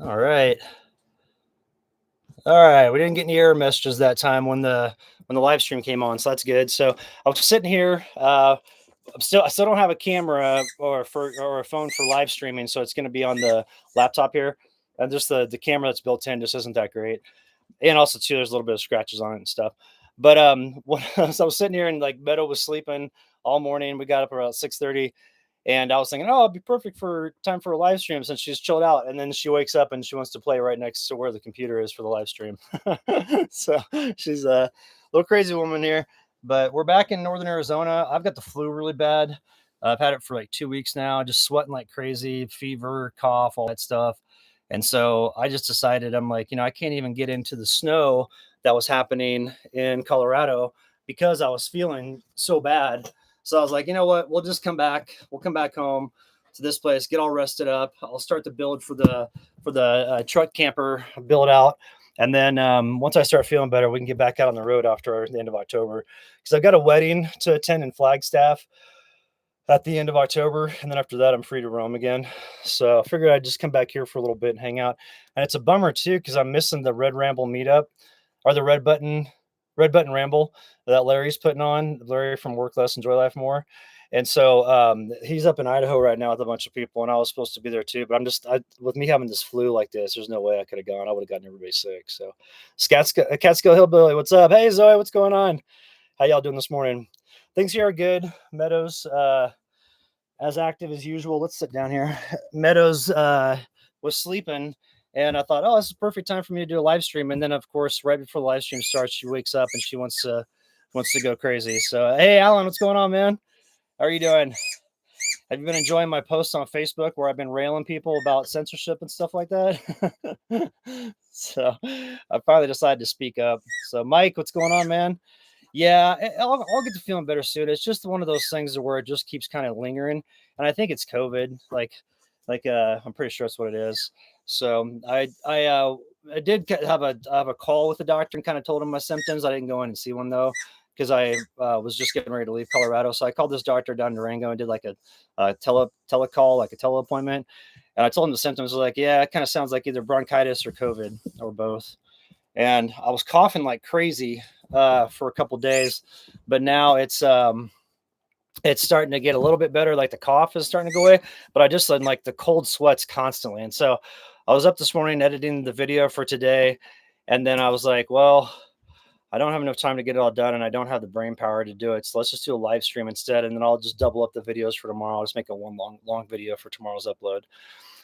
All right. All right. We didn't get any error messages that time when the live stream came on, so that's good. So I was sitting here. I still don't have a camera or a phone for live streaming, so it's going to be on the laptop here. And just the camera that's built in just isn't that great. And also too, there's a little bit of scratches on it and stuff. But so I was sitting here and like Meadow was sleeping all morning. We got up around 6:30, and I was thinking, oh, it'd be perfect for time for a live stream since she's chilled out. And then she wakes up and she wants to play right next to where the computer is for the live stream. So she's a little crazy woman here. But we're back in northern Arizona. I've got the flu really bad. I've had it for like 2 weeks now, just sweating like crazy, fever, cough, all that stuff. And so I just decided, I'm like, I can't even get into the snow that was happening in Colorado because I was feeling so bad. So I was like, you know what? We'll just come back. We'll come back home to this place, get all rested up. I'll start the build for the truck camper build out, and then once I start feeling better, we can get back out on the road after the end of October because I've got a wedding to attend in Flagstaff at the end of October, and then after that, I'm free to roam again. So I figured I'd just come back here for a little bit and hang out. And it's a bummer too because I'm missing the Red Ramble meetup or the Red Button Ramble that Larry's putting on. Larry from Work Less, Enjoy Life More. And so he's up in Idaho right now with a bunch of people, and I was supposed to be there too. But with me having this flu like this, there's no way I could have gone. I would have gotten everybody sick. So, Catskill Hillbilly, what's up? Hey Zoe, what's going on? How y'all doing this morning? Things here are good. Meadows, as active as usual. Let's sit down here. Meadows was sleeping, and I thought, oh, this is a perfect time for me to do a live stream. And then, of course, right before the live stream starts, she wakes up and she wants to go crazy. So, hey, Alan, what's going on, man? How are you doing? Have you been enjoying my posts on Facebook where I've been railing people about censorship and stuff like that? So, I finally decided to speak up. So, Mike, what's going on, man? Yeah, I'll get to feeling better soon. It's just one of those things where it just keeps kind of lingering, and I think it's COVID. I'm pretty sure that's what it is. So I did have a call with the doctor and kind of told him my symptoms. I didn't go in and see one though because I was just getting ready to leave Colorado. So I called this doctor down in Durango and did like a telecall, like a tele appointment. And I told him the symptoms. Was like, yeah, it kind of sounds like either bronchitis or COVID or both. And I was coughing like crazy for a couple days, but now it's starting to get a little bit better. Like the cough is starting to go away, but I just like the cold sweats constantly. And so I was up this morning editing the video for today, and then I was like, well, I don't have enough time to get it all done, and I don't have the brain power to do it. So let's just do a live stream instead, and then I'll just double up the videos for tomorrow. I'll just make a one long video for tomorrow's upload.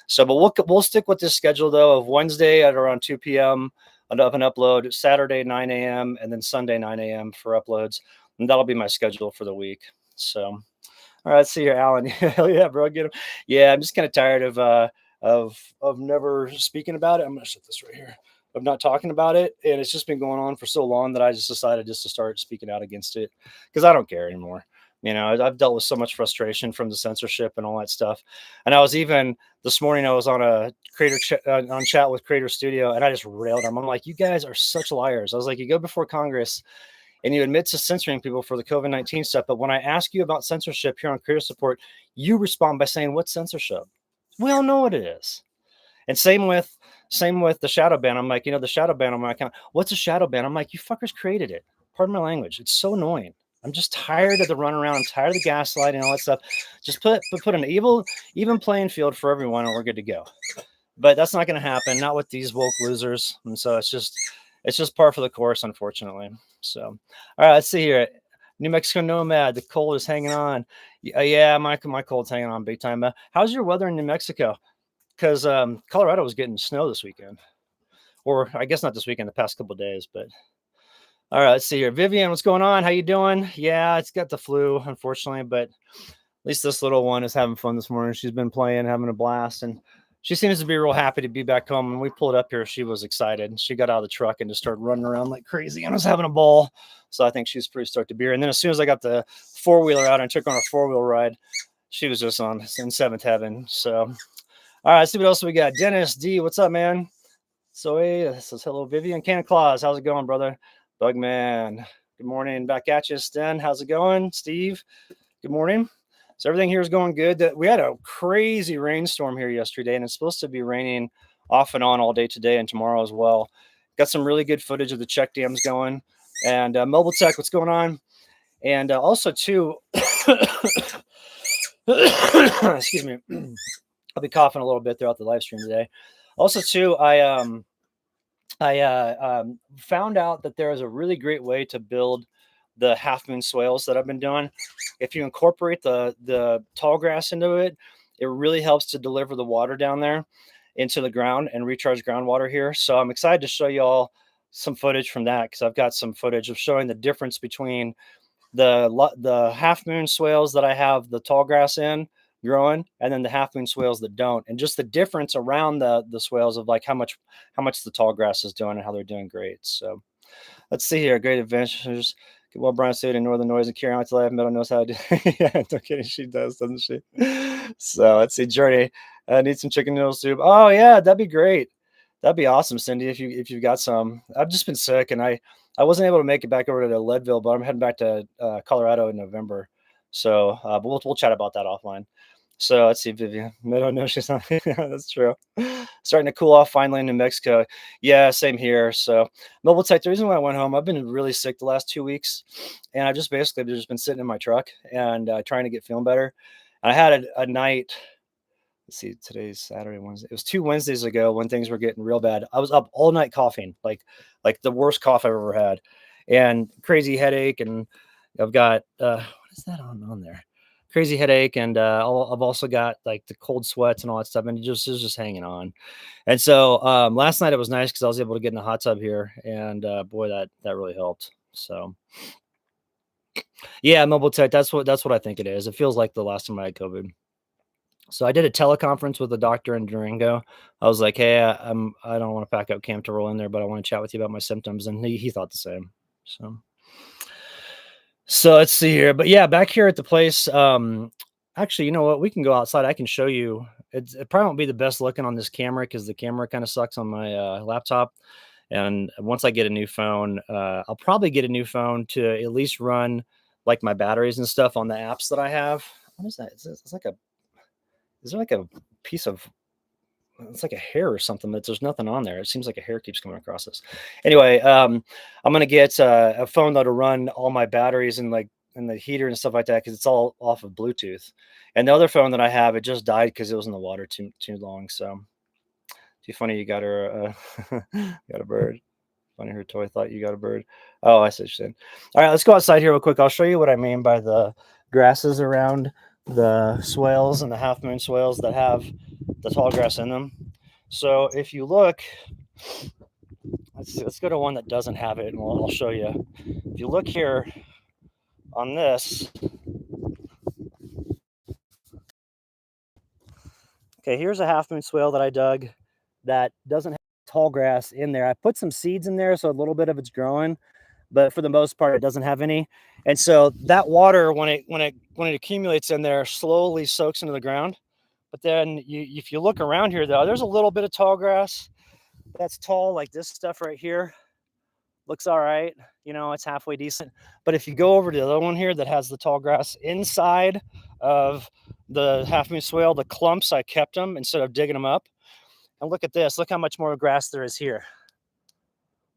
So, but we'll stick with this schedule though of Wednesday at around 2 p.m. of an upload, Saturday 9 a.m. and then Sunday 9 a.m. for uploads, and that'll be my schedule for the week. So, all right, let's see here, Alan. Hell yeah, bro, get him. Yeah, I'm just kind of tired of never speaking about it. I'm gonna shut this right here. Of not talking about it, and it's just been going on for so long that I just decided just to start speaking out against it because I don't care anymore. I've dealt with so much frustration from the censorship and all that stuff. And I was even this morning, I was on a on chat with Creator Studio, and I just railed them. I'm like, you guys are such liars. I was like, you go before Congress and you admit to censoring people for the COVID-19 stuff. But when I ask you about censorship here on Creator Support, you respond by saying, what's censorship? We all know what it is. And same with the shadow ban. I'm like, the shadow ban on my account. What's a shadow ban? I'm like, you fuckers created it. Pardon my language. It's so annoying. I'm just tired of the runaround. I'm tired of the gaslighting and all that stuff. Just put an even playing field for everyone, and we're good to go. But that's not going to happen. Not with these woke losers. And so it's just par for the course, unfortunately. So, all right, let's see here. New Mexico Nomad. The cold is hanging on. Yeah, my cold's hanging on big time. How's your weather in New Mexico? Because Colorado was getting snow this weekend, or I guess not this weekend, the past couple of days. But all right, let's see here. Vivian, what's going on? How you doing? Yeah, it's got the flu, unfortunately, but at least this little one is having fun this morning. She's been playing, having a blast, and she seems to be real happy to be back home. When we pulled up here, she was excited. She got out of the truck and just started running around like crazy and was having a ball. So I think she's pretty stoked to be here. And then as soon as I got the four-wheeler out and took her on a four-wheel ride, she was just in seventh heaven. So, all right, let's see what else we got. Dennis D, what's up, man? So hey, this is hello, Vivian. Cannon Claus, how's it going, brother? Bugman, good morning. Back at you, Sten. How's it going? Steve, good morning. So everything here is going good. We had a crazy rainstorm here yesterday, and it's supposed to be raining off and on all day today and tomorrow as well. Got some really good footage of the check dams going. And Mobile Tech, what's going on? And also too, excuse me, I'll be coughing a little bit throughout the live stream today. Also too, I found out that there is a really great way to build the half moon swales that I've been doing. If you incorporate the tall grass into it, it really helps to deliver the water down there into the ground and recharge groundwater here. So I'm excited to show you all some footage from that, because I've got some footage of showing the difference between the half moon swales that I have the tall grass in growing, and then the half moon swales that don't, and just the difference around the swales of like how much the tall grass is doing and how they're doing great. So let's see here. Great adventures. Get well, Brian stayed in Northern Noise and carry on to life. Meadow knows how to do. Yeah, no kidding, she does, doesn't she? So let's see. Journey. I need some chicken noodle soup. Oh yeah, that'd be great. That'd be awesome, Cindy. If you've got some. I've just been sick, and I wasn't able to make it back over to Leadville, but I'm heading back to Colorado in November. So, but we'll chat about that offline. So let's see, Vivian. Meadow, no, she's not. Yeah, that's true. Starting to cool off finally in New Mexico. Yeah, same here. So Mobile Tech, the reason why I went home, I've been really sick the last 2 weeks, and I've just basically just been sitting in my truck and trying to get feeling better. And I had a night. Let's see, today's Saturday, Wednesday. It was 2 Wednesdays ago when things were getting real bad. I was up all night coughing, like the worst cough I've ever had, and crazy headache. And I've got what is that on there? Crazy headache, and I've also got like the cold sweats and all that stuff, and it was just hanging on. And so last night it was nice because I was able to get in the hot tub here, and boy, that really helped. So yeah, Mobile Tech. That's what I think it is. It feels like the last time I had COVID. So I did a teleconference with a doctor in Durango. I was like, "Hey, I don't want to pack up camp to roll in there, but I want to chat with you about my symptoms," and he thought the same. So let's see here. But yeah, back here at the place. Actually, you know what? We can go outside. I can show you. It probably won't be the best looking on this camera because the camera kind of sucks on my laptop. And once I get a new phone, I'll probably get a new phone to at least run like my batteries and stuff on the apps that I have. What is that? It's like a is there like a piece of it's like a hair or something, but there's nothing on there. It seems like a hair keeps coming across this. Anyway, I'm gonna get a phone that'll run all my batteries and like and the heater and stuff like that because it's all off of Bluetooth. And the other phone that I have, it just died because it was in the water too long. So too funny you got her got a bird. Funny her toy thought you got a bird. Oh, I see what you're saying. All right, let's go outside here real quick. I'll show you what I mean by the grasses around the swales and the half moon swales that have the tall grass in them. So if you look, let's go to one that doesn't have it, and I'll show you. If you look here on this, okay, here's a half moon swale that I dug that doesn't have tall grass in there. I put some seeds in there, so a little bit of it's growing, but for the most part, it doesn't have any. And so that water, when it accumulates in there, slowly soaks into the ground. But then if you look around here, though, there's a little bit of tall grass that's tall, like this stuff right here. Looks all right. It's halfway decent. But if you go over to the other one here that has the tall grass inside of the half moon swale, the clumps, I kept them instead of digging them up. And look at this. Look how much more grass there is here.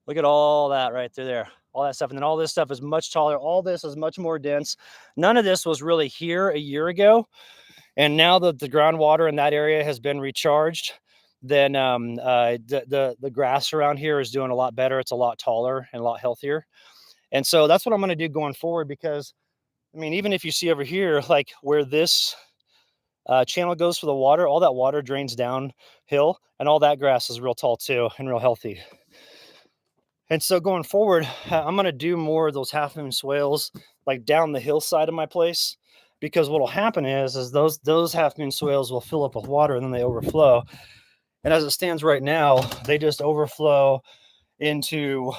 Look at all that right there. All that stuff. And then all this stuff is much taller. All this is much more dense. None of this was really here a year ago. And now that the groundwater in that area has been recharged, then the grass around here is doing a lot better. It's a lot taller and a lot healthier. And so that's what I'm going to do going forward, because, I mean, even if you see over here, like where this channel goes for the water, all that water drains downhill, and all that grass is real tall too and real healthy. And so going forward, I'm going to do more of those half moon swales like down the hillside of my place, because what will happen is those half moon swales will fill up with water and then they overflow. And as it stands right now, they just overflow into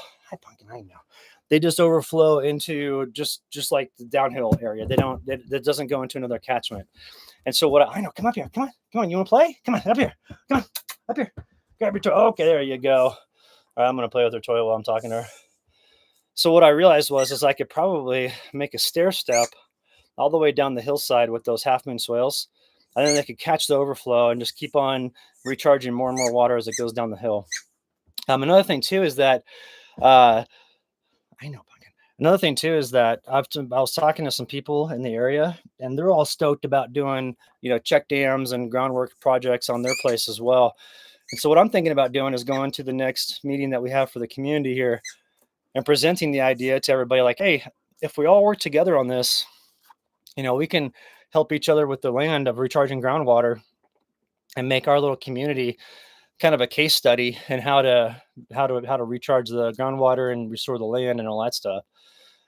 they just overflow into just like the downhill area. That doesn't go into another catchment. And so what I know, come up here, come on, you want to play? Come on, up here, grab your toy. Okay, there you go. All right, I'm gonna play with her toy while I'm talking to her. So what I realized is I could probably make a stair step all the way down the hillside with those half moon swales, and then they could catch the overflow and just keep on recharging more and more water as it goes down the hill. Another thing too is that uh, I know. Another thing too is that I was talking to some people in the area, and they're all stoked about doing, check dams and groundwork projects on their place as well. And so what I'm thinking about doing is going to the next meeting that we have for the community here and presenting the idea to everybody, like, hey, if we all work together on this, we can help each other with the land of recharging groundwater and make our little community kind of a case study in how to recharge the groundwater and restore the land and all that stuff.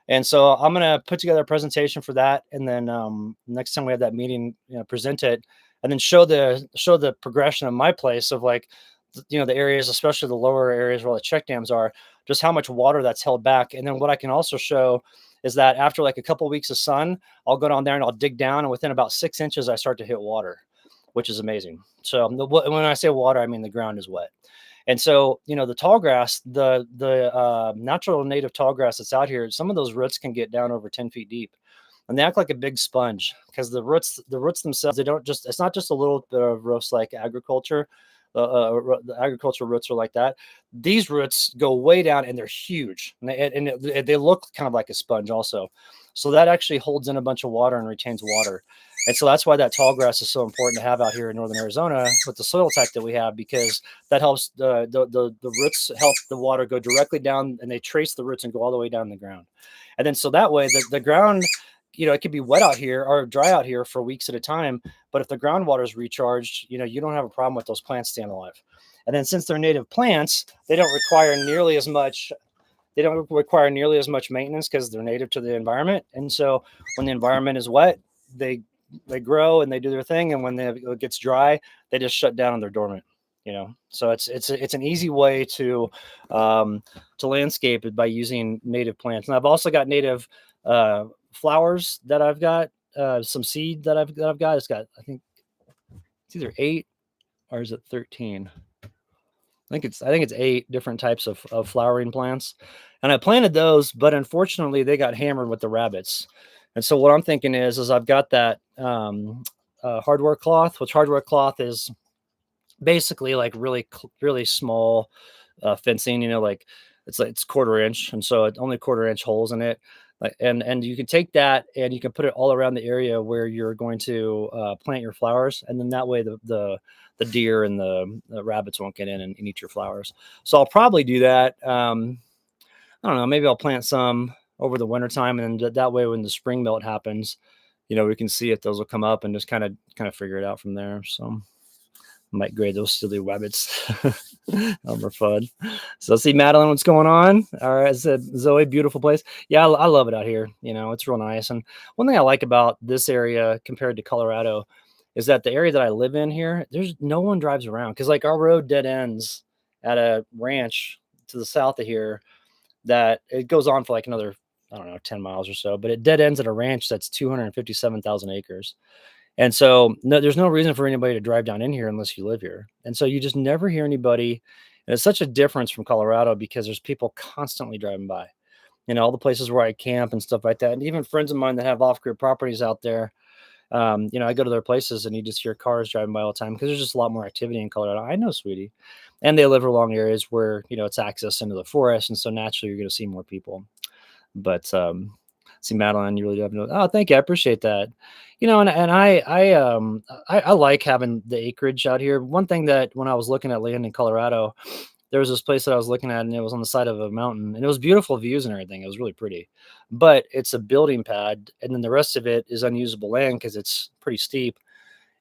And so I'm gonna put together a presentation for that, and then next time we have that meeting, present it, and then show the progression of my place of, like, the areas, especially the lower areas where the check dams are, just how much water that's held back. And then what I can also show is that after like a couple of weeks of sun, I'll go down there and I'll dig down, and within about 6 inches, I start to hit water, which is amazing. So when I say water, I mean the ground is wet. And so, the tall grass, the natural native tall grass that's out here, some of those roots can get down over 10 feet deep, and they act like a big sponge because the roots themselves, they don't just, it's not just a little bit of roots like agriculture. The agricultural roots are like that. These roots go way down and they're huge, and they look kind of like a sponge also. So that actually holds in a bunch of water and retains water. And so that's why that tall grass is so important to have out here in northern Arizona with the soil tech that we have, because that helps the roots help the water go directly down, and they trace the roots and go all the way down the ground. And then so that way the ground, it could be wet out here or dry out here for weeks at a time. But if the groundwater is recharged, you don't have a problem with those plants staying alive. And then since they're native plants, they don't require nearly as much maintenance because they're native to the environment. And so when the environment is wet, they grow and they do their thing, and when it gets dry, they just shut down and they're dormant. So it's an easy way to landscape it by using native plants. And I've also got native flowers that I've got, some seed that I've got. It's got, I think it's either 8 or is it 13? I think it's 8 different types of flowering plants, and I planted those, but unfortunately they got hammered with the rabbits. And so what I'm thinking is I've got that hardware cloth, which hardware cloth is basically like really small fencing, like it's 1/4 inch, and so it's only 1/4 inch holes in it. And you can take that and you can put it all around the area where you're going to plant your flowers, and then that way the deer and the rabbits won't get in and eat your flowers. So I'll probably do that. I don't know, maybe I'll plant some over the winter time, and then that way when the spring melt happens, we can see if those will come up and just kind of figure it out from there. So I might grade those silly rabbits. Are fun. So see, Madeline, what's going on? All right, I said, Zoe, beautiful place. Yeah, I love it out here. It's real nice. And one thing I like about this area compared to Colorado is that the area that I live in here, there's no one drives around, because like our road dead ends at a ranch to the south of here that it goes on for like another, I don't know, 10 miles or so, but it dead ends at a ranch that's 257,000 acres. And so there's no reason for anybody to drive down in here unless you live here. And so you just never hear anybody. And it's such a difference from Colorado because there's people constantly driving by, all the places where I camp and stuff like that. And even friends of mine that have off-grid properties out there, I go to their places and you just hear cars driving by all the time because there's just a lot more activity in Colorado. I know, sweetie. And they live along areas where, it's access into the forest. And so naturally you're going to see more people. But see, Madeline, you really have no. Oh, thank you. I appreciate that. And I like having the acreage out here. One thing that when I was looking at land in Colorado, there was this place that I was looking at, and it was on the side of a mountain, and it was beautiful views and everything. It was really pretty, but it's a building pad, and then the rest of it is unusable land because it's pretty steep.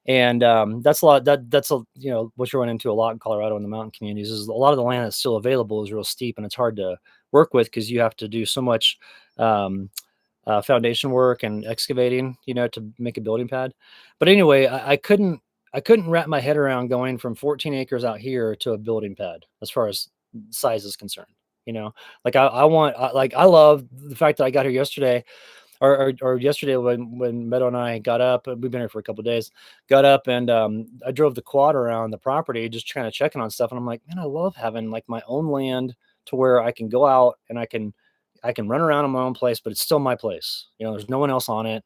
And that's a lot. That's what you run into a lot in Colorado in the mountain communities is a lot of the land that's still available is real steep, and it's hard to work with because you have to do so much foundation work and excavating, to make a building pad. But anyway, I couldn't wrap my head around going from 14 acres out here to a building pad as far as size is concerned. Like I love the fact that I got here yesterday. Or yesterday when Meadow and I got up, we've been here for a couple of days, got up and I drove the quad around the property, just kind of checking on stuff. And I'm like, man, I love having like my own land to where I can go out and I can run around in my own place, but it's still my place. There's no one else on it.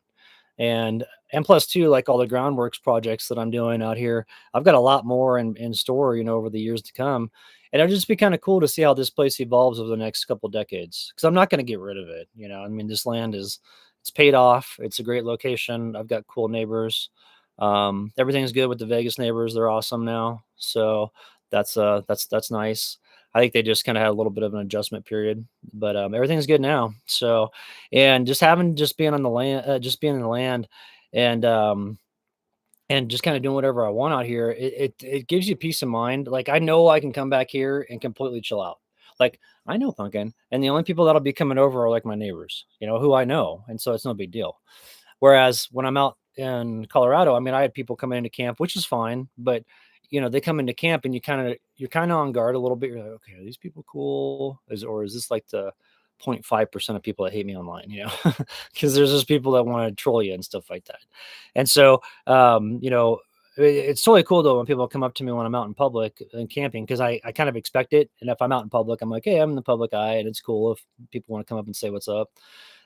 and and plus too, like all the groundworks projects that I'm doing out here, I've got a lot more in store, over the years to come. And it'll just be kind of cool to see how this place evolves over the next couple decades. Because I'm not going to get rid of it. I mean, this land is it's paid off. It's a great location. I've got cool neighbors. Everything's good with the Vegas neighbors. They're awesome now. So that's nice. I think they just kind of had a little bit of an adjustment period, but everything's good now. So, and just being on the land, just being in the land, and and just kind of doing whatever I want out here, it gives you peace of mind. Like I know I can come back here and completely chill out. Like I know pumpkin, and the only people that'll be coming over are like my neighbors, who I know, and so it's no big deal. Whereas when I'm out in Colorado, I mean, I had people come into camp, which is fine, but they come into camp and you're kind of on guard a little bit. You're like, okay, are these people cool? Or is this like the 0.5% of people that hate me online, because there's just people that want to troll you and stuff like that. And so, it's totally cool though when people come up to me when I'm out in public and camping, because I kind of expect it. And if I'm out in public, I'm like, hey, I'm in the public eye, and it's cool if people want to come up and say what's up.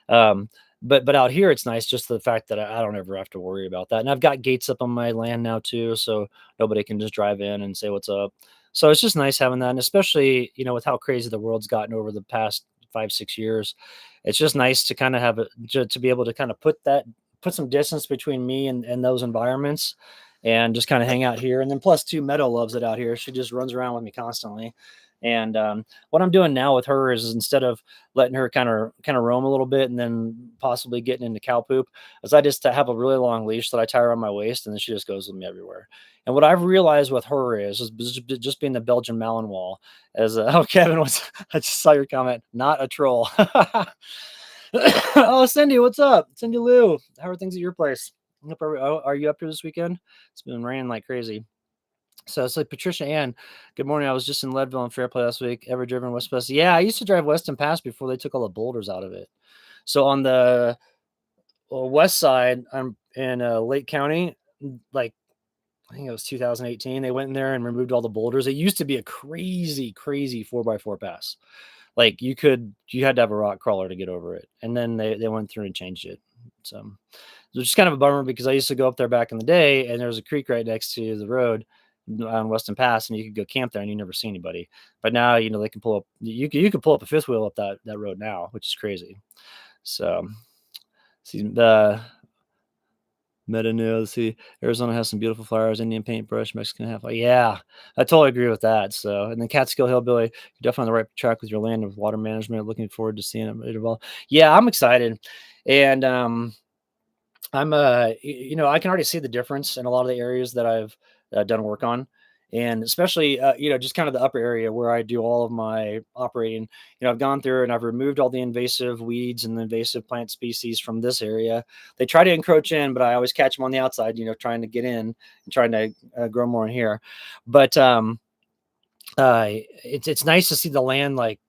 Um, but out here, it's nice just the fact that I don't ever have to worry about that. And I've got gates up on my land now too, so nobody can just drive in and say what's up. So it's just nice having that, and especially with how crazy the world's gotten over the past 5 6 years, it's just nice to kind of have to be able to kind of put some distance between me and those environments, and just kind of hang out here. And then plus two, Meadow loves it out here. She just runs around with me constantly. And what I'm doing now with her is instead of letting her kind of roam a little bit and then possibly getting into cow poop, is I just have a really long leash that I tie around my waist, and then she just goes with me everywhere. And what I've realized with her is just being the Belgian Malinois, as oh Kevin, I just saw your comment, not a troll. Oh, Cindy, what's up? Cindy Lou, how are things at your place? Are you up here this weekend? It's been raining like crazy. So it's like Patricia Ann. Good morning. I was just in Leadville and Fairplay last week. Ever driven West Pass? Yeah, I used to drive Weston Pass before they took all the boulders out of it. So on the west side, I'm in Lake County. Like I think it was 2018. They went in there and removed all the boulders. It used to be a crazy, crazy 4x4 pass. Like you had to have a rock crawler to get over it, and then they went through and changed it. So it's just kind of a bummer because I used to go up there back in the day, and there was a creek right next to the road on Weston Pass, and you could go camp there and you never see anybody. But now they can pull up. You could pull up a fifth wheel up that road now, which is crazy. So see the Meadow. See, Arizona has some beautiful flowers, Indian paintbrush, Mexican half. Yeah, I totally agree with that. So, and then Catskill Hillbilly, you're definitely on the right track with your land and water management. Looking forward to seeing it evolve. Yeah, I'm excited, and I'm I can already see the difference in a lot of the areas that I've done work on, and especially just kind of the upper area where I do all of my operating. I've gone through and I've removed all the invasive weeds and the invasive plant species from this area. They try to encroach in, but I always catch them on the outside, trying to get in and trying to grow more in here. But it's nice to see the land like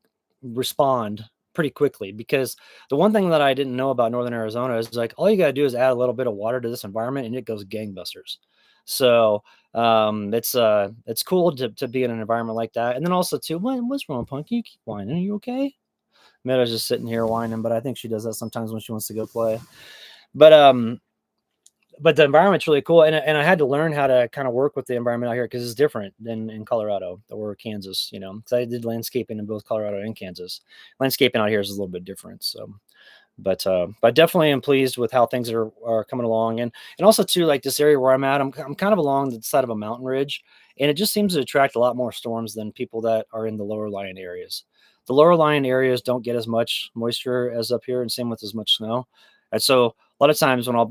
respond pretty quickly, because the one thing that I didn't know about Northern Arizona is like all you got to do is add a little bit of water to this environment and it goes gangbusters. So it's cool to be in an environment like that. And then also too, what's wrong, Punky? You keep whining. Are you okay? Meadow's just sitting here whining, but I think she does that sometimes when she wants to go play. But but the environment's really cool, and I had to learn how to kind of work with the environment out here because it's different than in Colorado or Kansas. Because I did landscaping in both Colorado and Kansas. Landscaping out here is a little bit different. So, but definitely am pleased with how things are coming along, and also too, like this area where I'm at, I'm kind of along the side of a mountain ridge, and it just seems to attract a lot more storms than people that are in the lower lying areas. The lower lying areas don't get as much moisture as up here, and same with as much snow. And so a lot of times when it'll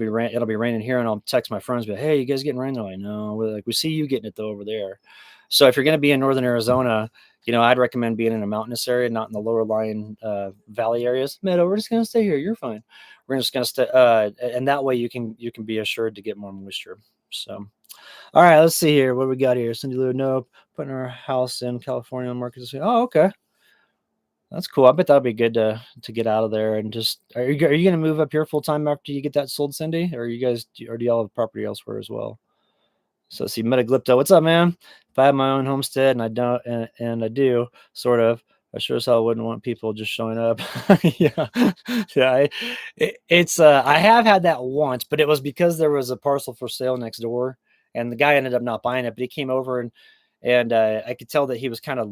be raining here, and I'll text my friends, be like, hey, you guys getting rain? They're like, no, we're like, we see you getting it though over there. So if you're going to be in northern Arizona, I'd recommend being in a mountainous area, not in the lower lying valley areas. Meadow, we're just going to stay here. You're fine. We're just going to stay, and that way you can be assured to get more moisture. So, all right, let's see here. What do we got here? Cindy Lou, nope. Putting our house in California on market. Oh, okay. That's cool. I bet that'd be good to get out of there and just. Are you going to move up here full time after you get that sold, Cindy? Or do y'all have property elsewhere as well? So see, Metaglypto, what's up, man? If I have my own homestead, and I don't, and I do sort of, I sure as hell wouldn't want people just showing up. Yeah. Yeah, I have had that once, but it was because there was a parcel for sale next door, and the guy ended up not buying it, but he came over and I could tell that he was kinda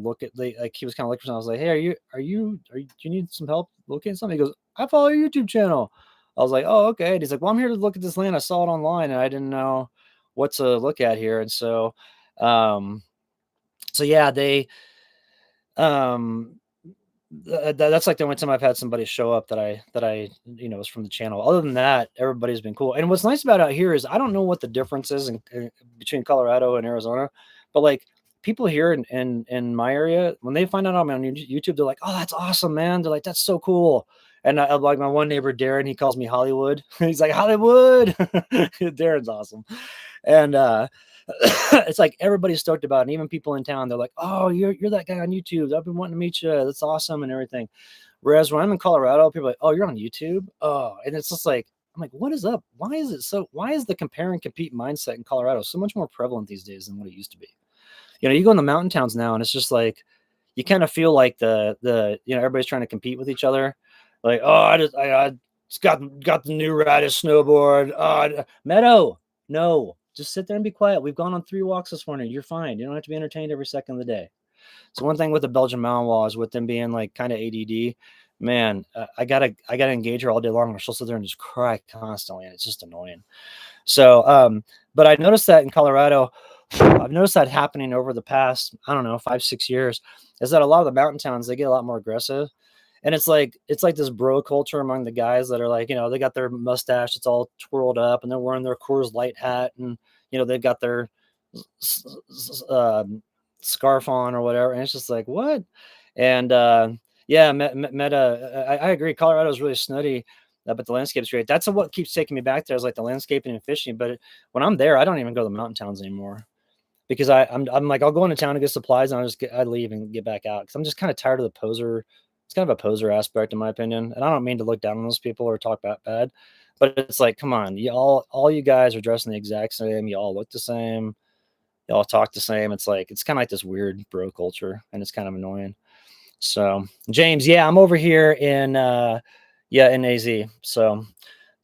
he was kinda looking for something. I was like, "Hey, do you need some help locating something?" He goes, "I follow your YouTube channel." I was like, "Oh, okay." And he's like, "Well, I'm here to look at this land. I saw it online, and I didn't know what to look at here." And um so yeah, um that's like the only time I've had somebody show up that I was from the channel. Other than that, everybody's been cool. And what's nice about out here is I don't know what the difference is between Colorado and Arizona, but like people here in my area, when they find out I'm on YouTube, they're like, "Oh, that's awesome, man!" They're like, "That's so cool." And I like my one neighbor Darren, he calls me Hollywood. He's like Hollywood. Darren's awesome, and it's like everybody's stoked about it. And even people in town, they're like, "Oh, you're that guy on YouTube. I've been wanting to meet you. That's awesome," and everything. Whereas when I'm in Colorado, people are like, "Oh, you're on YouTube." Oh, and it's just like I'm like, "What is up? Why is it so? Why is the compare and compete mindset in Colorado so much more prevalent these days than what it used to be?" You go in the mountain towns now, and it's just like you kind of feel like everybody's trying to compete with each other. Like, "Oh, I just got the new raddest snowboard. Oh, Meadow, no, just sit there and be quiet. We've gone on 3 walks this morning. You're fine. You don't have to be entertained every second of the day." So one thing with the Belgian mountain wall is with them being like kind of ADD, man, I gotta engage her all day long, or she'll sit there and just cry constantly, and it's just annoying. So, but I noticed that in Colorado, I've noticed that happening over the past, I don't know, 5, 6 years, is that a lot of the mountain towns, they get a lot more aggressive. And it's like this bro culture among the guys that are like, they got their mustache, it's all twirled up, and they're wearing their Coors Light hat, and they've got their scarf on or whatever. And it's just like, what? And yeah, Meta, I agree. Colorado is really snooty, but the landscape's great. That's what keeps taking me back there is like the landscaping and fishing. But when I'm there, I don't even go to the mountain towns anymore because I'm like I'll go into town to get supplies and I leave and get back out because I'm just kind of tired of the poser. It's kind of a poser aspect in my opinion, and I don't mean to look down on those people or talk bad, but it's like, come on, you all you guys are dressing the exact same. You all look the same. You all talk the same. It's like it's kind of like this weird bro culture, and it's kind of annoying. So James, yeah, I'm over here in AZ. So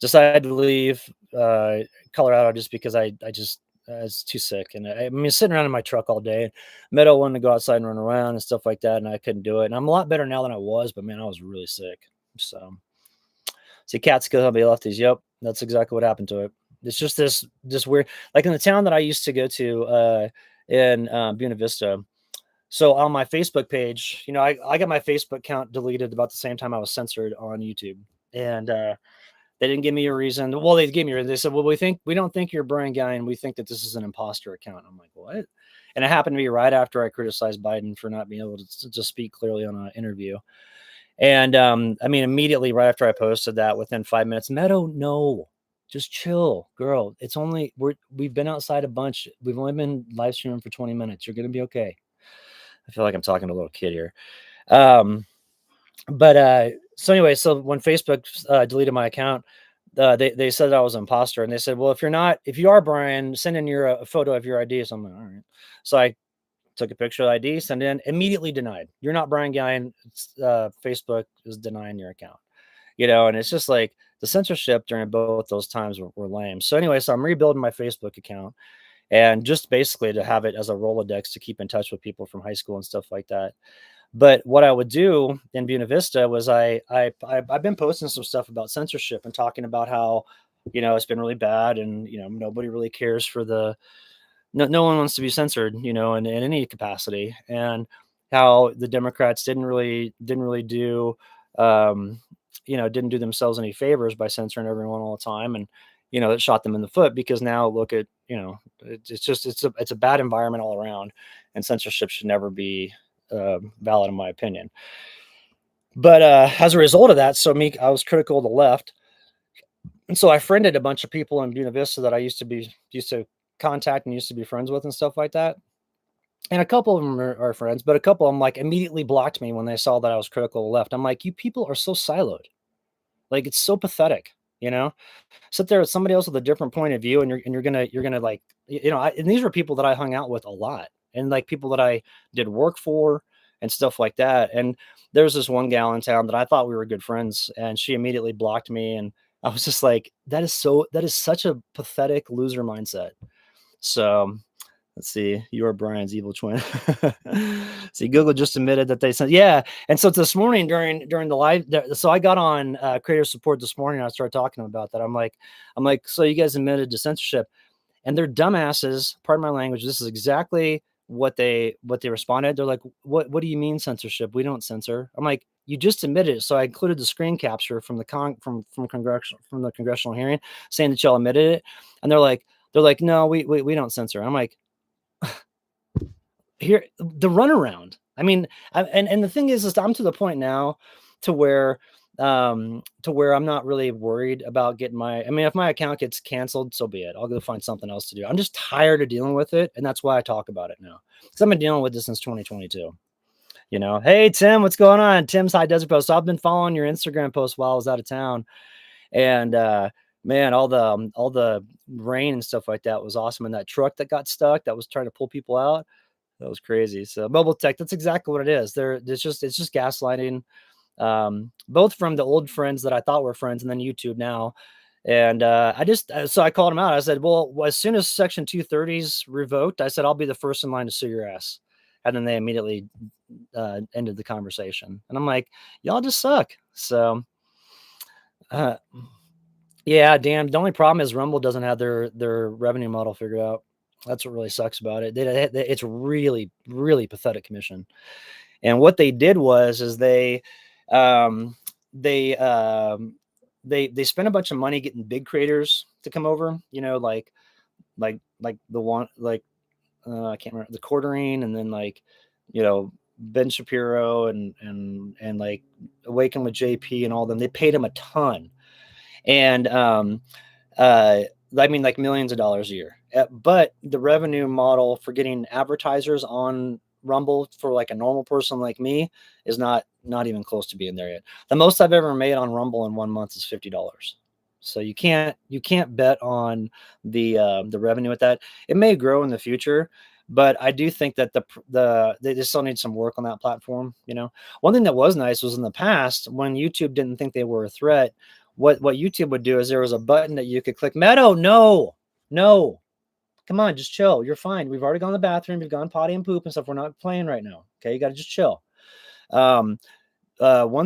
decided to leave Colorado just because I just I was too sick, and I mean sitting around in my truck all day. Meadow wanted to go outside and run around and stuff like that, and I couldn't do it. And I'm a lot better now than I was, but man, I was really sick. So see, cat skill be lefties. Yep, that's exactly what happened to it. It's just this weird, like in the town that I used to go to in Buena Vista. So on my Facebook page, I got my Facebook account deleted about the same time I was censored on YouTube, and they didn't give me a reason. Well, they gave me a reason. They said, "Well, we don't think you're a Brian guy, and we think that this is an imposter account." I'm like, "What?" And it happened to be right after I criticized Biden for not being able to just speak clearly on an interview. And I mean, immediately right after I posted that, within 5 minutes, Meadow, no, just chill, girl. We've been outside a bunch. We've only been live streaming for 20 minutes. You're gonna be okay. I feel like I'm talking to a little kid here. Um, but so anyway, so when Facebook deleted my account, they said that I was an imposter, and they said, "Well, if you are Brian, send in a photo of your ID." So I'm like, "All right." So I took a picture of the ID, sent in, immediately denied. You're not Brian Guy, and Facebook is denying your account. And it's just like the censorship during both those times were lame. So anyway, so I'm rebuilding my Facebook account, and just basically to have it as a Rolodex to keep in touch with people from high school and stuff like that. But what I would do in Buena Vista was I've been posting some stuff about censorship and talking about how it's been really bad, and nobody really cares for no one wants to be censored, in any capacity, and how the Democrats didn't really do didn't do themselves any favors by censoring everyone all the time, and it shot them in the foot because now look at it's a bad environment all around, and censorship should never be valid in my opinion. But as a result of that, I was critical of the left, and so I friended a bunch of people in Buena Vista that I used to contact and used to be friends with and stuff like that. And a couple of them are friends, but a couple of them like immediately blocked me when they saw that I was critical of the left. I'm like, you people are so siloed. Like it's so pathetic, you know. Sit there with somebody else with a different point of view, and you're gonna like and these were people that I hung out with a lot, and like people that I did work for, and stuff like that. And there was this one gal in town that I thought we were good friends, and she immediately blocked me. And I was just like, that is such a pathetic loser mindset. So let's see. You are Brian's evil twin. See, Google just admitted that they sent. Yeah, and so this morning during the live, so I got on creator support this morning. I started talking about that. I'm like, so you guys admitted to censorship, and they're dumbasses. Pardon my language. This is exactly what they responded. They're like, what do you mean censorship? We don't censor. I'm like, you just admitted it. So I included the screen capture from the congressional hearing saying that y'all admitted it, and they're like, no, we don't censor. I'm like, here the runaround. I mean, and the thing is I'm to the point now to where I'm not really worried about getting I mean, if my account gets canceled, so be it. I'll go find something else to do. I'm just tired of dealing with it, and that's why I talk about it now. Because I've been dealing with this since 2022. You know, hey Tim, what's going on? Tim's High Desert Post. So I've been following your Instagram post while I was out of town, and man, all the rain and stuff like that was awesome. And that truck that got stuck that was trying to pull people out, that was crazy. So mobile tech, that's exactly what it is. It's just gaslighting, both from the old friends that I thought were friends, and then YouTube now. And so I called him out. I said, well, as soon as Section 230's revoked, I said, I'll be the first in line to sue your ass. And then they immediately ended the conversation. And I'm like, y'all just suck. So, uh, yeah, damn. The only problem is Rumble doesn't have their revenue model figured out. That's what really sucks about it. It's really, really pathetic commission. And what they did was, is um, they, they spent a bunch of money getting big creators to come over. You know, like the one I can't remember, the Quartering, and then you know, Ben Shapiro and like Awaken with JP and all them. They paid him a ton, and uh, I mean, like millions of dollars a year. But the revenue model for getting advertisers on Rumble for like a normal person like me is not even close to being there yet. The most I've ever made on Rumble in 1 month is $50. So you can't bet on the revenue with that. It may grow in the future, but I do think that they just still need some work on that platform. You know, one thing that was nice was in the past when YouTube didn't think they were a threat. What YouTube would do is there was a button that you could click. Meadow, no, come on, just chill. You're fine. We've already gone to the bathroom. We've gone potty and poop and stuff. We're not playing right now. Okay, you got to just chill. One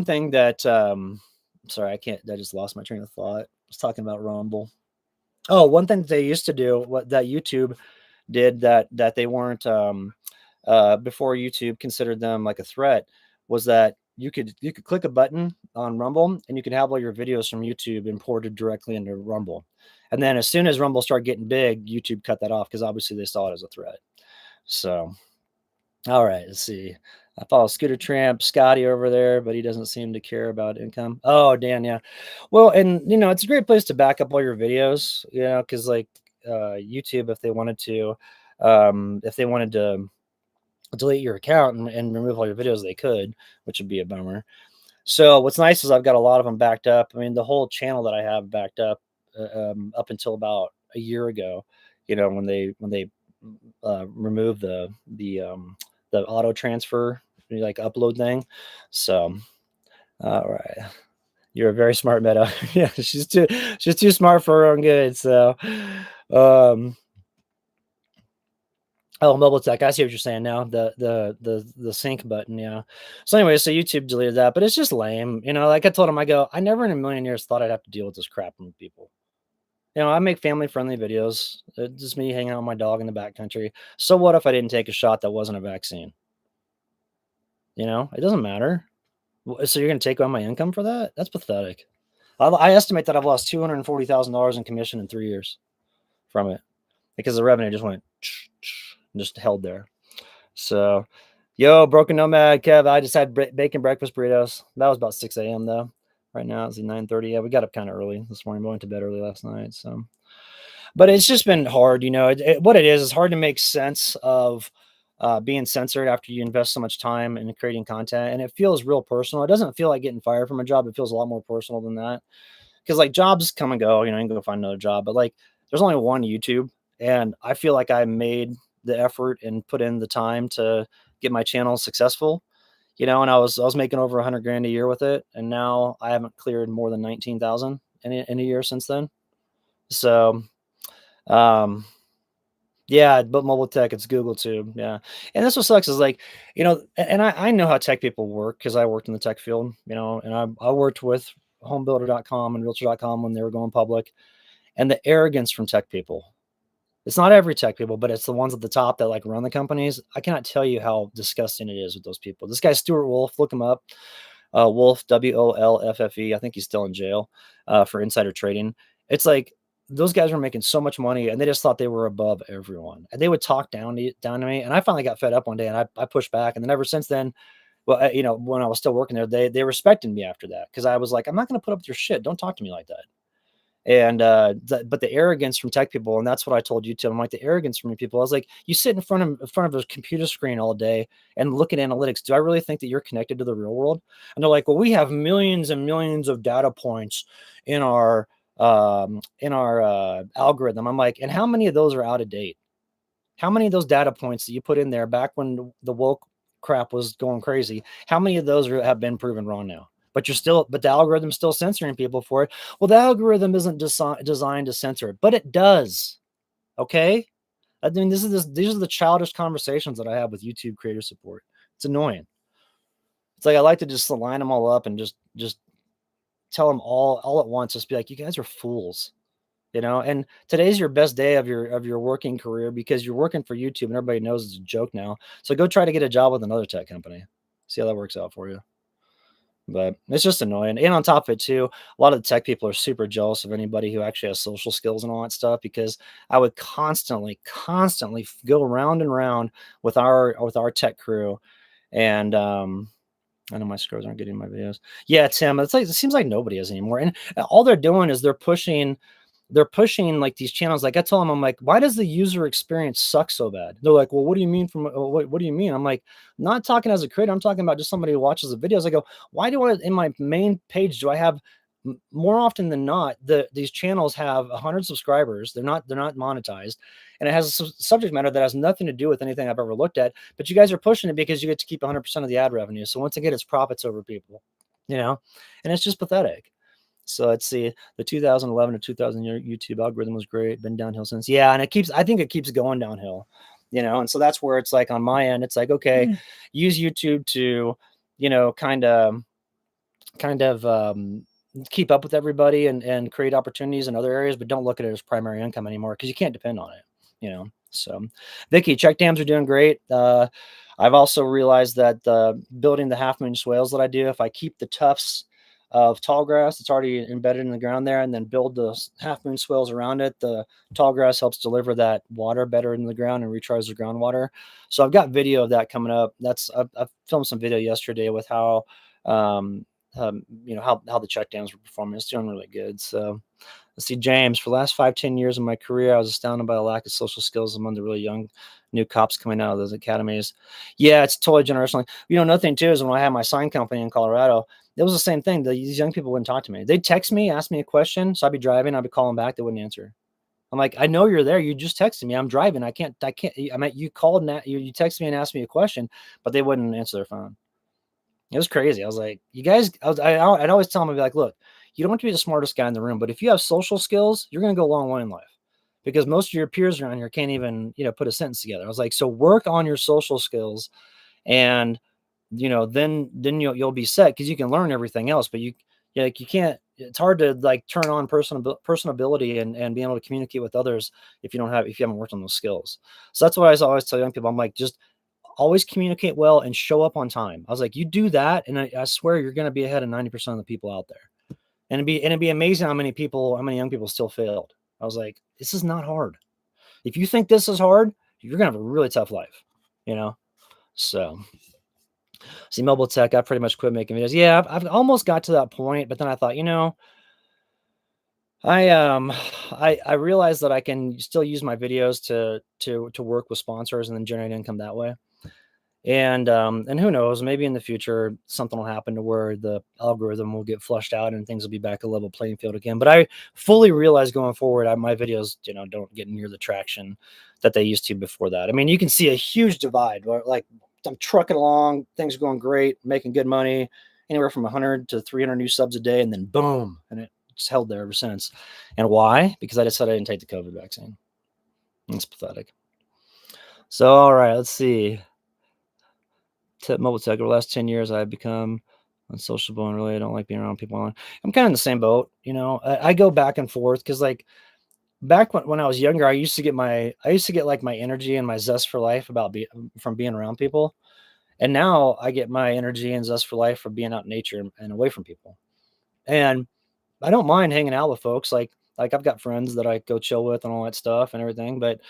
thing that sorry, I just lost my train of thought. I was talking about Rumble. Oh, one thing that they used to do, what that YouTube did that they weren't before YouTube considered them like a threat, was that you could click a button on Rumble and you could have all your videos from YouTube imported directly into Rumble. And then as soon as Rumble started getting big, YouTube cut that off because obviously they saw it as a threat. So, all right, let's see. I follow Scooter Tramp, Scotty over there, but he doesn't seem to care about income. Oh, Dan, yeah. Well, and you know, it's a great place to back up all your videos, you know, because like YouTube, if they wanted to delete your account and remove all your videos, they could, which would be a bummer. So what's nice is I've got a lot of them backed up. I mean, the whole channel that I have backed up up until about a year ago, you know, when they removed the auto transfer like upload thing. So all right. You're a very smart Meadow. Yeah, she's too smart for her own good. So oh, mobile tech. I see what you're saying now. The sync button, yeah. So anyway, so YouTube deleted that, but it's just lame. You know, like I told him, I never in a million years thought I'd have to deal with this crap from people. You know, I make family friendly videos. It's just me hanging out with my dog in the backcountry. So what if I didn't take a shot that wasn't a vaccine? You know, it doesn't matter. So you're going to take away my income for that? That's pathetic. I estimate that I've lost $240,000 in commission in 3 years from it because the revenue just went just held there. So, yo, Broken Nomad, Kev, I just had bacon breakfast burritos. That was about 6 a.m. though. Right now it's 9:30. Yeah, we got up kind of early this morning. We went to bed early last night. So, but it's just been hard, you know. What it is hard to make sense of being censored after you invest so much time in creating content, and it feels real personal. It doesn't feel like getting fired from a job. It feels a lot more personal than that, because like jobs come and go. You know, you can go find another job, but like there's only one YouTube, and I feel like I made the effort and put in the time to get my channel successful. and I was making over 100 grand a year with it, and now I haven't cleared more than 19,000 in a year since then. So, um, yeah, but mobile tech, it's Google too. Yeah. And that's what sucks is like, and I know how tech people work because I worked in the tech field, and I worked with homebuilder.com and realtor.com when they were going public, and the arrogance from tech people. It's not every tech people, but it's the ones at the top that like run the companies. I cannot tell you how disgusting it is with those people. This guy, Stuart Wolf, look him up. Wolf, Wolffe. I think he's still in jail for insider trading. It's like those guys were making so much money and they just thought they were above everyone. And they would talk down to me. And I finally got fed up one day and I pushed back. And then ever since then, well, when I was still working there, they respected me after that because I was like, I'm not going to put up with your shit. Don't talk to me like that. And but the arrogance from tech people, and that's what I told you too. I'm like, the arrogance from people. I was like, you sit in front of a computer screen all day and look at analytics. Do I really think that you're connected to the real world? And they're like, well, we have millions and millions of data points in our algorithm. I'm like, and how many of those are out of date? How many of those data points that you put in there back when the woke crap was going crazy, how many of those have been proven wrong now? But the algorithm's still censoring people for it. Well, the algorithm isn't designed to censor it, but it does. Okay. I mean, these are the childish conversations that I have with YouTube creator support. It's annoying. It's like I like to just line them all up and just tell them all at once. Just be like, you guys are fools. And today's your best day of your working career because you're working for YouTube and everybody knows it's a joke now. So go try to get a job with another tech company. See how that works out for you. But it's just annoying. And on top of it too, a lot of the tech people are super jealous of anybody who actually has social skills and all that stuff because I would constantly go round and round with our tech crew. And I know my scrolls aren't getting my videos. Yeah, Tim, it seems like nobody is anymore. And all they're doing is they're pushing like these channels. Like I told them, I'm like, why does the user experience suck so bad? They're like, well, what do you mean what do you mean? I'm like, not talking as a creator. I'm talking about just somebody who watches the videos. I go, why do I, in my main page, do I have more often than not, these channels have 100 subscribers. They're not monetized. And it has a subject matter that has nothing to do with anything I've ever looked at, but you guys are pushing it because you get to keep 100% of the ad revenue. So once again, it's profits over people, and it's just pathetic. So let's see, the 2011 to 2000 YouTube algorithm was great, been downhill since. Yeah. And I think it keeps going downhill, and so that's where it's like on my end, it's like, okay, use YouTube to, kind of keep up with everybody and create opportunities in other areas, but don't look at it as primary income anymore because you can't depend on it, So Vicky, check dams are doing great. I've also realized that building the half moon swales that I do, if I keep the tufts of tall grass that's already embedded in the ground there and then build the half moon swales around it, the tall grass helps deliver that water better in the ground and recharge the groundwater. So I've got video of that coming up. I've filmed some video yesterday with how how the check dams were performing. It's doing really good. So let's see, James, for the last 5-10 years of my career, I was astounded by the lack of social skills among the really young new cops coming out of those academies. Yeah, it's totally generational. Another thing too is when I had my sign company in Colorado, it was the same thing. These young people wouldn't talk to me. They'd text me, ask me a question. So I'd be driving, I'd be calling back. They wouldn't answer. I'm like, I know you're there. You just texted me. I'm driving. I can't, you called, you texted me and asked me a question, but they wouldn't answer their phone. It was crazy. I was like, you guys, I'd always tell them, I'd be like, look, you don't have to be the smartest guy in the room, but if you have social skills, you're going to go a long way in life because most of your peers around here can't even, put a sentence together. I was like, so work on your social skills and, then you'll be set because you can learn everything else, but you can't, it's hard to like turn on personability and being able to communicate with others if you haven't worked on those skills. So that's what I always tell young people. I'm like, just always communicate well and show up on time. I was like, you do that, and I swear you're going to be ahead of 90% of the people out there. And it'd be amazing how many young people still failed. I was like, this is not hard. If you think this is hard, you're going to have a really tough life, So, see, mobile tech, I pretty much quit making videos. Yeah, I've almost got to that point, but then I thought, I realized that I can still use my videos to work with sponsors and then generate income that way. And who knows, maybe in the future something will happen to where the algorithm will get flushed out and things will be back a level playing field again. But I fully realize going forward, my videos, don't get near the traction that they used to before that. I mean, you can see a huge divide, like I'm trucking along, things are going great, making good money, anywhere from 100 to 300 new subs a day, and then boom, and it's held there ever since. And why? Because I decided I didn't take the COVID vaccine. It's pathetic. So, all right, let's see. Mobile tech over the last 10 years, I've become unsociable and really I don't like being around people. I'm kind of in the same boat, you know. I go back and forth because like back when I was younger, I used to get like my energy and my zest for life from being around people. And now I get my energy and zest for life from being out in nature and away from people. And I don't mind hanging out with folks. Like I've got friends that I go chill with and all that stuff and everything. But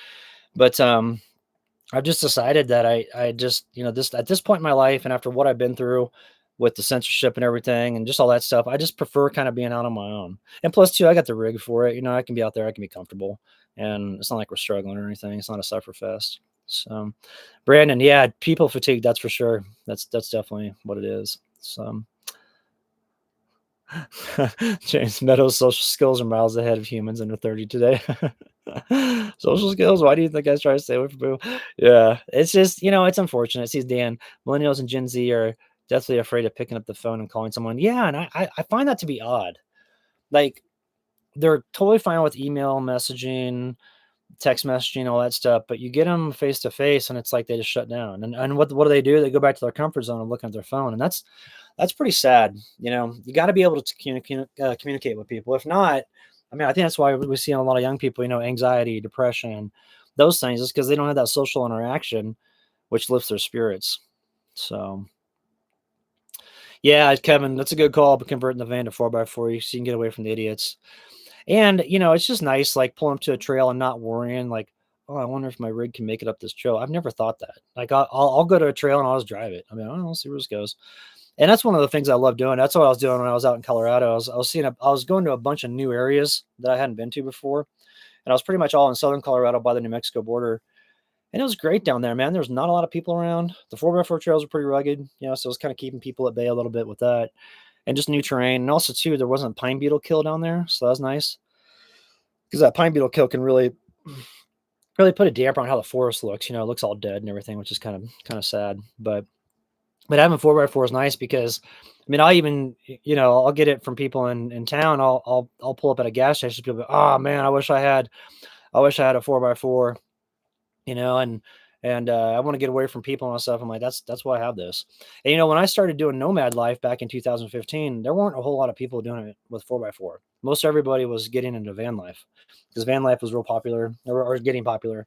I've just decided that I just, you know, this at this point in my life and after what I've been through with the censorship and everything and just all that stuff, I just prefer kind of being out on my own. And plus too, I got the rig for it. You know, I can be out there, I can be comfortable. And it's not like we're struggling or anything. It's not a suffer fest. So Brandon, yeah, people fatigue, that's for sure. That's definitely what it is. So James Meadows' social skills are miles ahead of humans under 30 today. Social skills. Why do you think I try to stay away from people? Yeah, it's just, you know, it's unfortunate. See, Dan, millennials and Gen Z are definitely afraid of picking up the phone and calling someone. Yeah, and I find that to be odd. Like they're totally fine with email messaging, text messaging, all that stuff, but you get them face to face, and it's like they just shut down. And what do? They go back to their comfort zone and look at their phone, and that's pretty sad. You know, you got to be able to communicate with people. If not, I mean, I think that's why we see a lot of young people, you know, anxiety, depression, those things, is because they don't have that social interaction, which lifts their spirits. So, yeah, Kevin, that's a good call. But converting the van to 4x4, so you can get away from the idiots. And you know, it's just nice, like pulling up to a trail and not worrying, like, oh, I wonder if my rig can make it up this trail. I've never thought that. Like, I'll go to a trail and I'll just drive it. I mean, I don't know, see where this goes. And that's one of the things I love doing. That's what I was doing when I was out in Colorado. I was going to a bunch of new areas that I hadn't been to before, and I was pretty much all in southern Colorado by the New Mexico border. And it was great down there, man. There's not a lot of people around. The 4x4 trails are pretty rugged, you know, so it's kind of keeping people at bay a little bit with that, and just new terrain. And also too, there wasn't pine beetle kill down there, so that was nice because that pine beetle kill can really put a damper on how the forest looks. You know, it looks all dead and everything, which is kind of sad. But having 4x4 is nice because, I mean, I even, you know, I'll get it from people in town. I'll pull up at a gas station. People go, oh man, I wish I had a 4x4, you know, and I want to get away from people and stuff. I'm like, that's why I have this. And, you know, when I started doing Nomad life back in 2015, there weren't a whole lot of people doing it with 4x4. Most everybody was getting into van life because van life was real popular or getting popular.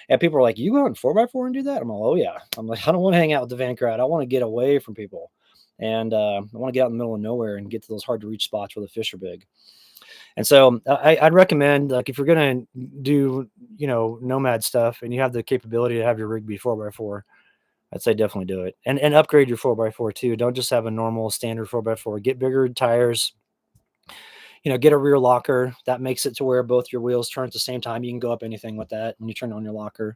And people were like, "You go on 4x4 and do that?" I'm like, "Oh yeah." I'm like, "I don't want to hang out with the van crowd. I want to get away from people, and I want to get out in the middle of nowhere and get to those hard to reach spots where the fish are big." And so I'd recommend, like, if you're gonna do, you know, nomad stuff and you have the capability to have your rig be 4x4, I'd say definitely do it, and upgrade your 4x4 too. Don't just have a normal standard 4x4. Get bigger tires. You know, get a rear locker that makes it to where both your wheels turn at the same time. You can go up anything with that, and you turn on your locker.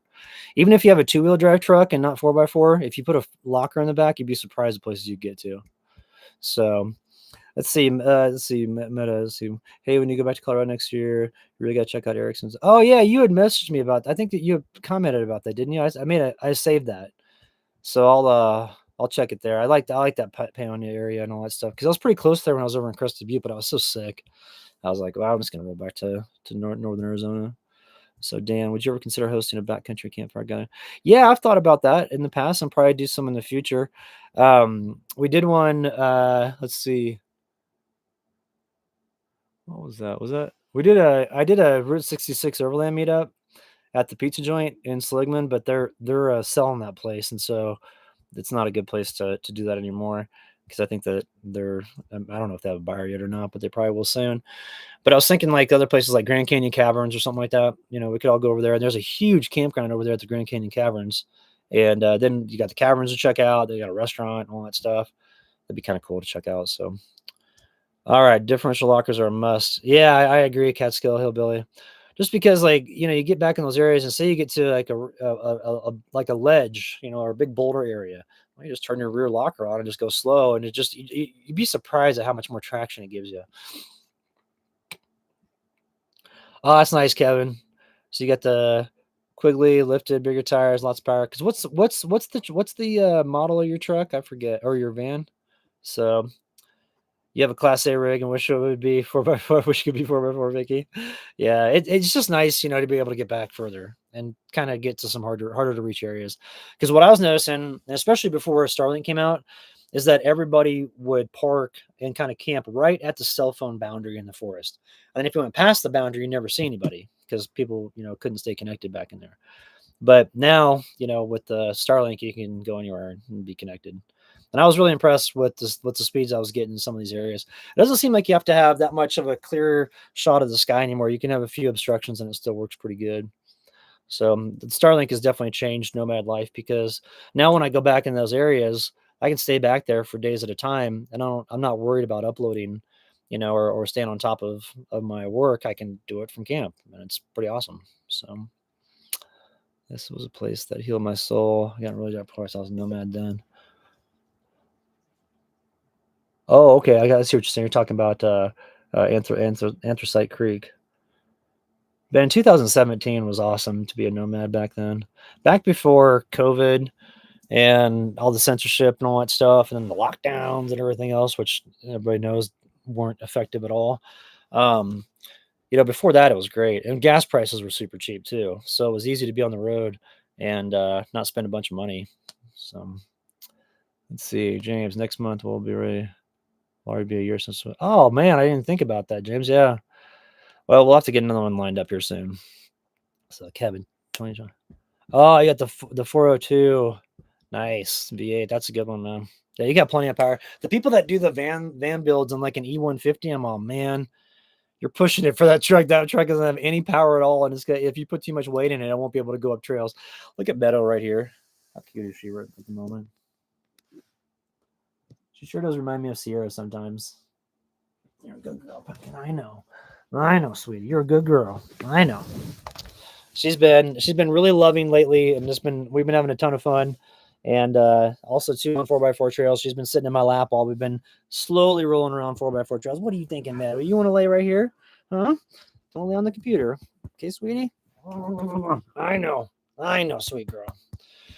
Even if you have a two-wheel drive truck and not 4x4, if you put a locker in the back, you'd be surprised the places you get to. So let's see, Meta. Let's see. Hey, when you go back to Colorado next year, you really got to check out Erickson's. Oh yeah, you had messaged me about that. I think that you commented about that, didn't you? I saved that, so I'll check it there. I like that Paonia area and all that stuff because I was pretty close there when I was over in Crested Butte, but I was so sick. I was like, well, I'm just gonna roll back to northern Arizona. So Dan, would you ever consider hosting a backcountry campfire guy? Yeah, I've thought about that in the past and probably do some in the future. We did one, let's see. What was that? I did a Route 66 overland meetup at the pizza joint in Seligman, but they're selling that place. And so it's not a good place to do that anymore because I think that I don't know if they have a buyer yet or not, but they probably will soon. But I was thinking like other places like Grand Canyon Caverns or something like that. You know, we could all go over there. And there's a huge campground over there at the Grand Canyon Caverns. And then you got the caverns to check out. They got a restaurant and all that stuff. That'd be kind of cool to check out. So, all right, differential lockers are a must. Yeah, I agree, Catskill Hillbilly. Just because, like, you know, you get back in those areas and say you get to like like a ledge, you know, or a big boulder area. Well, you just turn your rear locker on and just go slow, and you'd be surprised at how much more traction it gives you. Oh, that's nice, Kevin. So you got Quigley lifted, bigger tires, lots of power. Because what's the model of your truck? I forget, or your van. So you have a Class A rig and wish it would be 4x4. Wish it could be 4x4, Vicky. Yeah, it's just nice, you know, to be able to get back further and kind of get to some harder to reach areas. Because what I was noticing, especially before Starlink came out, is that everybody would park and kind of camp right at the cell phone boundary in the forest. And then if you went past the boundary, you never see anybody because people, you know, couldn't stay connected back in there. But now, you know, with the Starlink, you can go anywhere and be connected. And I was really impressed with the speeds I was getting in some of these areas. It doesn't seem like you have to have that much of a clear shot of the sky anymore. You can have a few obstructions and it still works pretty good. So the Starlink has definitely changed Nomad life because now when I go back in those areas, I can stay back there for days at a time, and I'm not worried about uploading, you know, or staying on top of my work. I can do it from camp, and it's pretty awesome. So this was a place that healed my soul. I got really dark parts. I was a Nomad then. Oh, okay. I see what you're saying. You're talking about Anthracite Creek. But in 2017 was awesome to be a Nomad back then. Back before COVID and all the censorship and all that stuff, and then the lockdowns and everything else, which everybody knows weren't effective at all. Um, you know, before that, it was great. And gas prices were super cheap too. So it was easy to be on the road and not spend a bunch of money. So let's see, James, next month we'll be ready. Already be a year since. Oh man, I didn't think about that, James. Yeah. Well, we'll have to get another one lined up here soon. So Kevin, 2020. Oh, you got the 402. Nice V8. That's a good one, man. Yeah, you got plenty of power. The people that do the van builds on like an E150, I'm all, man, you're pushing it for that truck. That truck doesn't have any power at all, and it's got, if you put too much weight in it, I won't be able to go up trails. Look at Meadow right here. How cute is she right at the moment? She sure does remind me of Sierra sometimes. You're a good girl, Pumpkin. I know, sweetie. You're a good girl. I know. She's been really loving lately, and we've been having a ton of fun. And also too on 4x4 trails. She's been sitting in my lap while we've been slowly rolling around 4x4 trails. What are you thinking, Meadow? You want to lay right here? Huh? Don't lay on the computer. Okay, sweetie? I know, sweet girl.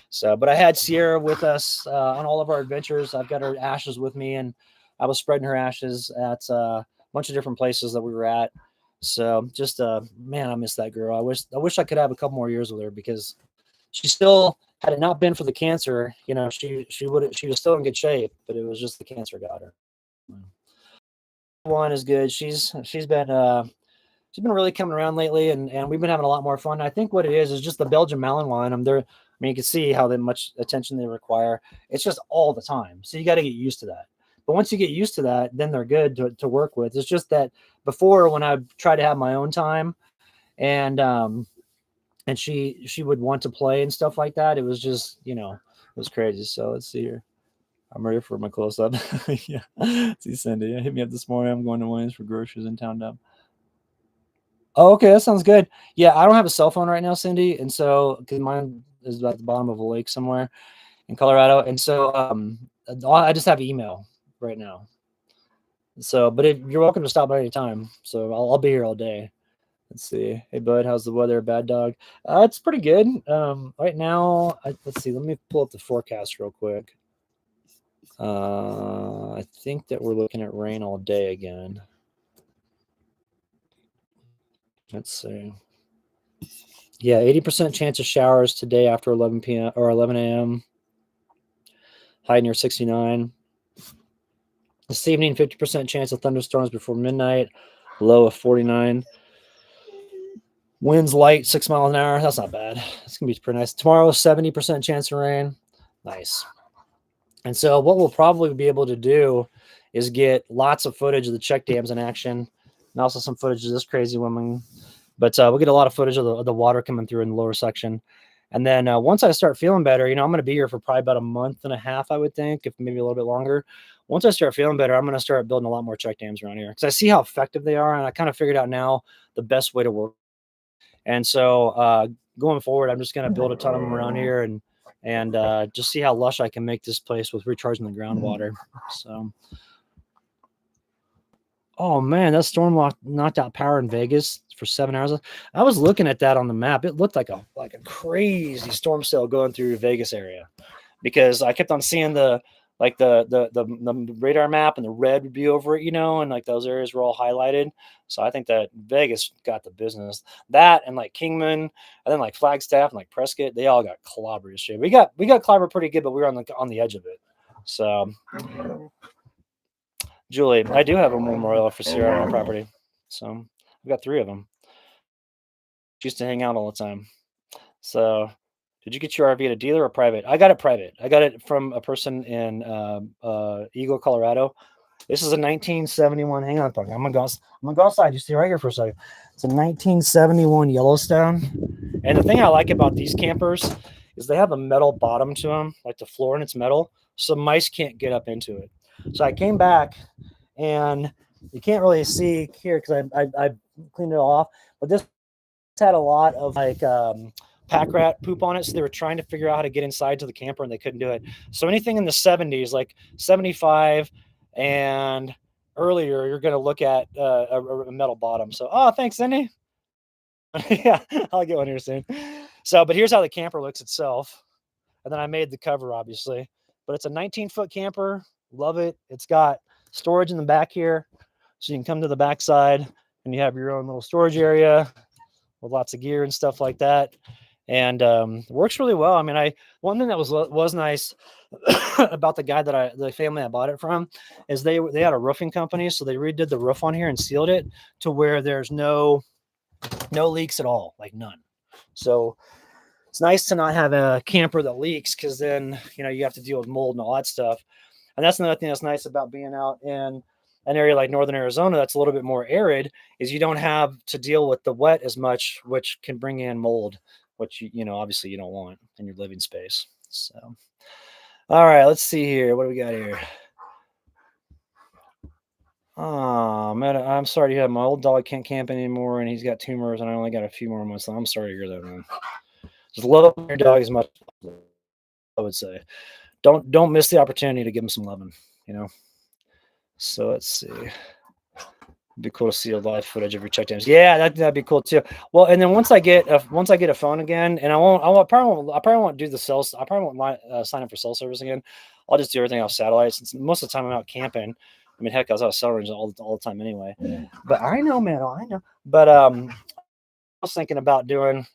So, but I had Sierra with us on all of our adventures. I've got her ashes with me, and I was spreading her ashes at a bunch of different places that we were at. So, just man, I miss that girl. I wish I could have a couple more years with her because she still, had it not been for the cancer, you know, she was still in good shape, but it was just the cancer got her. One is good. She's been really coming around lately, and we've been having a lot more fun. I think what it is just the Belgian Malinois. I mean, you can see how much attention they require. It's just all the time. So you got to get used to that. But once you get used to that, then they're good to work with. It's just that before, when I tried to have my own time and she would want to play and stuff like that, it was just, you know, it was crazy. So let's see here. I'm ready for my close up. Yeah. See Cindy. Hit me up this morning. I'm going to Williams for groceries in town now. Oh, okay, that sounds good. Yeah, I don't have a cell phone right now, Cindy, and so because mine is at the bottom of a lake somewhere in Colorado, and so I just have email right now. So, but you're welcome to stop by any time. So I'll be here all day. Let's see. Hey, bud, how's the weather? Bad dog. It's pretty good. Right now, let's see. Let me pull up the forecast real quick. I think that we're looking at rain all day again. Let's see. Yeah, 80% chance of showers today after 11 p.m. or 11 a.m. High near 69. This evening, 50% chance of thunderstorms before midnight. Low of 49. Winds light, 6 miles an hour. That's not bad. It's going to be pretty nice. Tomorrow, 70% chance of rain. Nice. And so what we'll probably be able to do is get lots of footage of the check dams in action and also some footage of this crazy woman. But we'll get a lot of footage of the water coming through in the lower section. And then once I start feeling better, you know, I'm going to be here for probably about a month and a half, I would think, if maybe a little bit longer. Once I start feeling better, I'm going to start building a lot more check dams around here because I see how effective they are. And I kind of figured out now the best way to work. And so going forward, I'm just going to build a ton of them around here and just see how lush I can make this place with recharging the groundwater. So, Oh man, that storm knocked out power in Vegas for 7 hours. I was looking at that on the map. It looked like a crazy storm cell going through Vegas area because I kept on seeing the like the radar map and the red would be over it, and like those areas were all highlighted. So I think that Vegas got the business. That and like Kingman, and then like Flagstaff and like Prescott, they all got clobbered. Shit. We got clobbered pretty good, but we were on the edge of it. So Julie, I do have a memorial office here on our property. So I've got 3 of them. Used to hang out all the time. So did you get your RV at a dealer or private? I got it private. I got it from a person in Eagle, Colorado. This is a 1971. Hang on, I'm gonna go outside. You stay right here for a second. It's a 1971 Yellowstone. And the thing I like about these campers is they have a metal bottom to them, like the floor and it's metal, so mice can't get up into it. So I came back, and you can't really see here because I cleaned it all off, but this had a lot of like pack rat poop on it, so they were trying to figure out how to get inside to the camper and they couldn't do it. So anything in the 70s, like 75 and earlier, you're going to look at a metal bottom. So thanks, Cindy. Yeah, I'll get one here soon. So, but here's how the camper looks itself. And then I made the cover, obviously. But it's a 19-foot camper. Love it. It's got storage in the back here. So you can come to the back side and you have your own little storage area with lots of gear and stuff like that. And works really well. I mean, one thing that was nice about the family I bought it from is they had a roofing company. So they redid the roof on here and sealed it to where there's no leaks at all, like none. So it's nice to not have a camper that leaks, because then you have to deal with mold and all that stuff. And that's another thing that's nice about being out in an area like northern Arizona that's a little bit more arid, is you don't have to deal with the wet as much, which can bring in mold, which obviously you don't want in your living space. So all right, let's see here. What do we got here? Oh man, I'm sorry to hear that. My old dog can't camp anymore, and he's got tumors, and I only got a few more months. So I'm sorry to hear that, man. Just love your dog as much as possible, I would say. Don't miss the opportunity to give him some loving. So let's see. It'd be cool to see a live footage of your check dams. Yeah, that'd be cool too. Well, and then once I get a phone again, and I probably won't do the cells. I probably won't sign up for cell service again. I'll just do everything off satellite, since most of the time I'm out camping. I mean, heck, I was out cell range all the time anyway. But I know, man, I know. But I was thinking about doing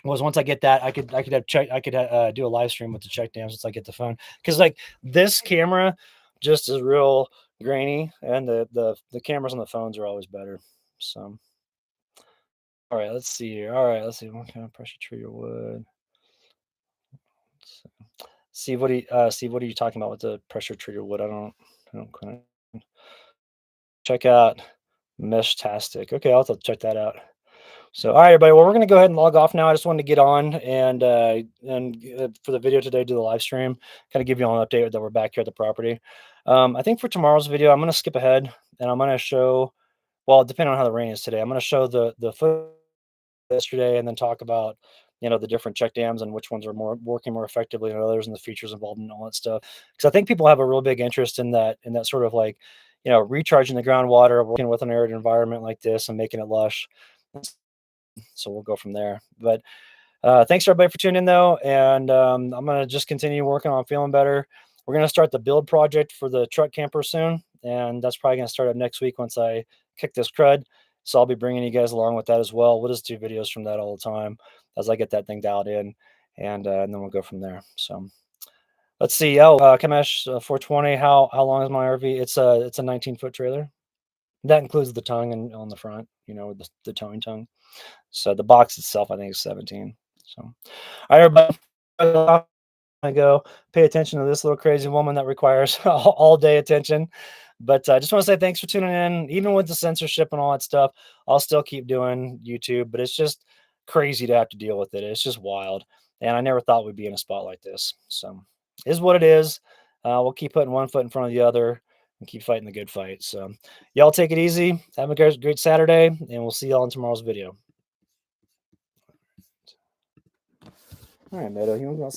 was, once I get that, I could do a live stream with the check dams once I get the phone, because like this camera just is real grainy, and the cameras on the phones are always better. So all right, let's see here. All right, let's see what kind of pressure treated wood. See what are you talking about with the pressure treated wood? I don't quite check out Mesh-tastic. Okay, I'll have to check that out. So, all right, everybody. Well, we're going to go ahead and log off now. I just wanted to get on and for the video today, do the live stream, kind of give you all an update that we're back here at the property. I think for tomorrow's video, I'm going to skip ahead and I'm going to show, well, depending on how the rain is today, I'm going to show the footage yesterday and then talk about the different check dams and which ones are working more effectively than others and the features involved and all that stuff. Because I think people have a real big interest in that sort of like recharging the groundwater, working with an arid environment like this and making it lush. So we'll go from there. But thanks everybody for tuning in though. And I'm going to just continue working on feeling better. We're going to start the build project for the truck camper soon. And that's probably going to start up next week once I kick this crud. So I'll be bringing you guys along with that as well. We'll just do videos from that all the time as I get that thing dialed in. And then we'll go from there. So let's see. Oh, Kamesh 420. How long is my RV? It's a 19-foot trailer. That includes the tongue and on the front, the towing tongue. So the box itself, I think, is 17. So, all right, everybody, I go pay attention to this little crazy woman that requires all day attention. But I just want to say thanks for tuning in. Even with the censorship and all that stuff, I'll still keep doing YouTube. But it's just crazy to have to deal with it. It's just wild. And I never thought we'd be in a spot like this. So it is what it is. We'll keep putting one foot in front of the other and keep fighting the good fight. So y'all take it easy. Have a great Saturday. And we'll see y'all in tomorrow's video. All right, Meadow, you want to go outside?